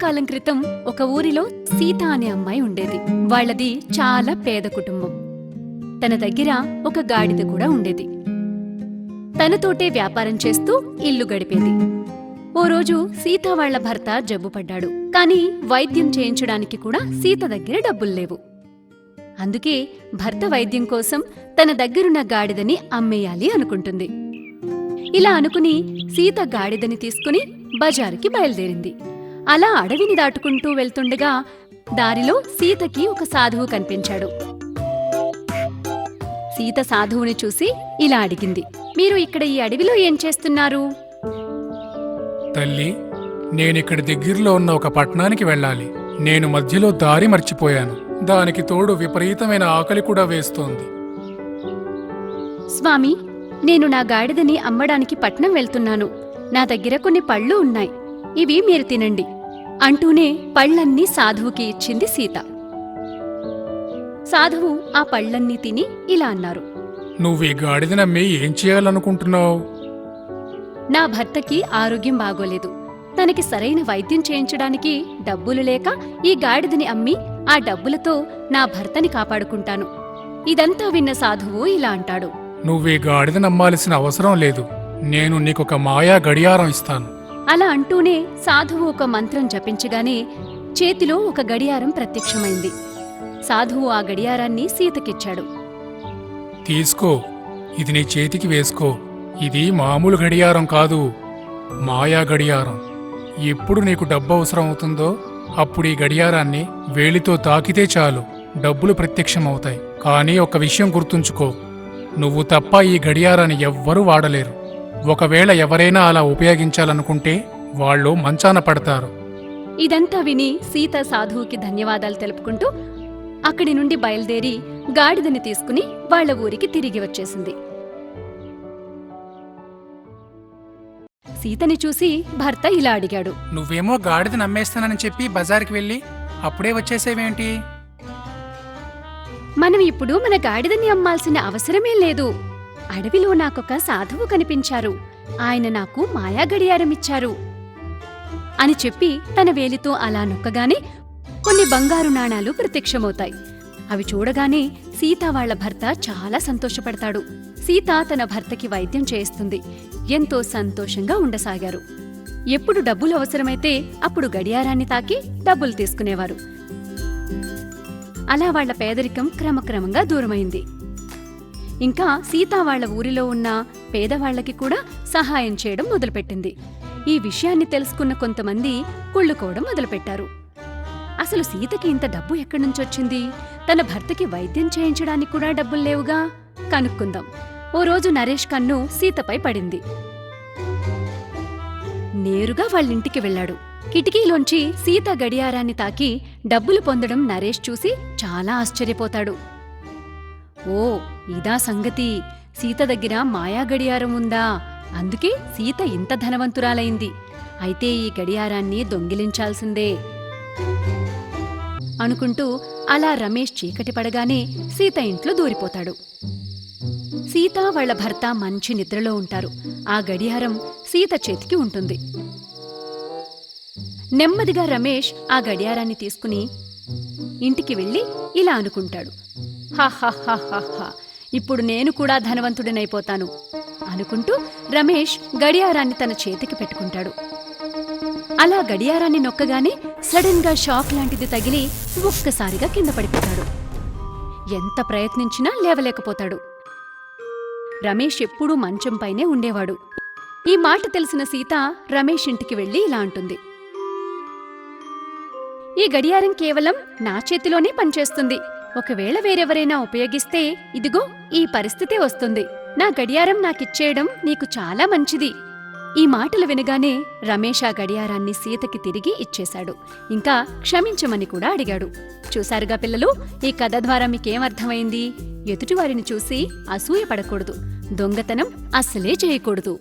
కాలం క్రితం ఒక ఊరిలో సీత అనే అమ్మాయి ఉండేది. వాళ్ళది చాలా పేద కుటుంబం. తన దగ్గర ఒక గాడిద కూడా ఉండేది. తనతోటే వ్యాపారం చేస్తూ ఇల్లు గడిపేది. ఓ రోజు సీత వాళ్ల భర్త జబ్బుపడ్డాడు. కాని వైద్యం చేయించడానికి కూడా సీత దగ్గర డబ్బుల్లేవు. అందుకే భర్త వైద్యం కోసం తన దగ్గరున్న గాడిదని అమ్మేయాలి అనుకుంటుంది. ఇలా అనుకుని సీత గాడిదని తీసుకుని బజారుకి బయలుదేరింది. అలా అడవిని దాటుకుంటూ వెళ్తుండగా దారిలో సీతకి ఒక సాధువు కనిపించాడు. సీత సాధువుని చూసి ఇలా అడిగింది, "మీరు ఇక్కడ ఈ అడవిలో ఏం చేస్తున్నారు?" తల్లి, నేనిక్కడ దగ్గరలో ఉన్న ఒక పట్టణానికి వెళ్ళాలి. నేను మధ్యలో దారి మర్చిపోయాను. దానికి తోడు విపరీతమైన ఆకలి కూడా వేస్తోంది. "స్వామి, నేను నా గాడిదని అమ్మడానికి పట్నం వెళ్తున్నాను. నా దగ్గర కొన్ని పళ్ళు ఉన్నాయి. ఇవి మీరు తినండి" అంటూనే పళ్ళన్నీ సాధువుకి ఇచ్చింది సీత. సాధువు ఆ పళ్ళన్నీ తిని ఇలా అన్నారు, నువ్వీ గాడిదనమ్మి ఏం చేయాలనుకుంటున్నావు? "నా భర్తకి ఆరోగ్యం బాగోలేదు. తనకి సరైన వైద్యం చేయించడానికి డబ్బులు లేక ఈ గాడిదని అమ్మి ఆ డబ్బులతో నా భర్తని కాపాడుకుంటాను." ఇదంతా విన్న సాధువు ఇలా అంటాడు, నువ్వీ గాడిదనమ్మాల్సిన అవసరం లేదు. నేను నీకొక మాయా గడియారం ఇస్తాను. అలా అంటూనే సాధువు ఒక మంత్రం జపించగానే చేతిలో ఒక గడియారం ప్రత్యక్షమైంది. సాధువు ఆ గడియారాన్ని సీతకిచ్చాడు. తీసుకో, ఇది నీ చేతికి వేసుకో. ఇది మామూలు గడియారం కాదు, మాయా గడియారం. ఎప్పుడు నీకు డబ్బు అవసరం అవుతుందో అప్పుడు ఈ గడియారాన్ని వేలితో తాకితే చాలు, డబ్బులు ప్రత్యక్షమవుతాయి. కానీ ఒక విషయం గుర్తుంచుకో, నువ్వు తప్ప ఈ గడియారాన్ని ఎవ్వరూ వాడలేరు. ఒకవేళ ఎవరైనా అలా ఉపయోగించాలనుకుంటే వాళ్ళు మంచాన పడతారు. ఇదంతా విని సీత సాధువుకి ధన్యవాదాలు తెలుపుకుంటూ అక్కడి నుండి బయలుదేరి గాడిదని తీసుకుని వాళ్ల ఊరికి తిరిగి వచ్చేసింది. సీతని చూసి భర్త ఇలా అడిగాడు, నువ్వేమో గాడిద నమ్మేస్తానని చెప్పి బజార్కి వెళ్ళి అప్పుడే వచ్చేసేవేంటి? మనం ఇప్పుడు మన గాడిదని అమ్మాల్సిన అవసరమే లేదు. అడవిలో నాకొక సాధువు కనిపించారు. ఆయన నాకు మాయా గడియారమిచ్చారు అని చెప్పి తన వేలితో అలా నొక్కగానే కొన్ని బంగారు నాణాలు ప్రత్యక్షమవుతాయి. అవి చూడగానే సీత వాళ్ల భర్త చాలా సంతోషపడతాడు. సీత తన భర్తకి వైద్యం చేయిస్తుంది. ఎంతో సంతోషంగా ఉండసాగారు. ఎప్పుడు డబ్బులు అవసరమైతే అప్పుడు గడియారాన్ని తాకి డబ్బులు తీసుకునేవారు. అలా వాళ్ల పేదరికం క్రమక్రమంగా దూరమైంది. ఇంకా సీత వాళ్ల ఊరిలో ఉన్న పేదవాళ్లకి కూడా సహాయం చేయడం మొదలుపెట్టింది. ఈ విషయాన్ని తెలుసుకున్న కొంతమంది కుళ్ళుకోవడం మొదలుపెట్టారు. అసలు సీతకి ఇంత డబ్బు ఎక్కడ్నుంచొచ్చింది? తన భర్తకి వైద్యం చేయించడానికి కూడా డబ్బుల్లేవుగా? కనుక్కుందాం. ఓ రోజు నరేష్ కన్ను సీతపై పడింది. నేరుగా వాళ్ళింటికి వెళ్లాడు. కిటికీలోంచి సీత గడియారాన్ని తాకి డబ్బులు పొందడం నరేష్ చూసి చాలా ఆశ్చర్యపోతాడు. ఓ, ఇదా సంగతి! సీత దగ్గర మాయా గడియారం ఉందా? అందుకే సీత ఇంత ధనవంతురాలైంది. అయితే ఈ గడియారాన్ని దొంగిలించాల్సిందే అనుకుంటూ అలా రమేష్ చీకటి పడగానే సీత ఇంట్లో దూరిపోతాడు. సీత వాళ్ల భర్త మంచి నిద్రలో ఉంటారు. ఆ గడియారం సీత చేతికి ఉంటుంది. నెమ్మదిగా రమేష్ ఆ గడియారాన్ని తీసుకుని ఇంటికి వెళ్లి ఇలా అనుకుంటాడు, హహహహహ, ఇప్పుడు నేను కూడా ధనవంతుడినైపోతాను అనుకుంటూ రమేష్ గడియారాన్ని తన చేతికి పెట్టుకుంటాడు. అలా గడియారాన్ని నొక్కగానే సడన్ గా షాక్ లాంటిది తగిలి ఒక్కసారిగా కింద పడిపోతాడు. ఎంత ప్రయత్నించినా లేవలేకపోతాడు. రమేష్ ఎప్పుడూ మంచంపైనే ఉండేవాడు. ఈ మాట తెలిసిన సీత రమేష్ ఇంటికి వెళ్లి ఇలా అంటుంది, ఈ గడియారం కేవలం నా చేతిలోనే పనిచేస్తుంది. ఒకవేళ వేరెవరైనా ఉపయోగిస్తే ఇదిగో ఈ పరిస్థితి వస్తుంది. నా గడియారం నాకిచ్చేయడం నీకు చాలా మంచిది. ఈ మాటలు వినగానే రమేష్ ఆ గడియారాన్ని సీతకి తిరిగి ఇచ్చేశాడు. ఇంకా క్షమించమని కూడా అడిగాడు. చూశారుగా పిల్లలు, ఈ కథ ద్వారా మీకేమర్థమైంది? ఎదుటివారిని చూసి అసూయ పడకూడదు. దొంగతనం అస్సలే చేయకూడదు.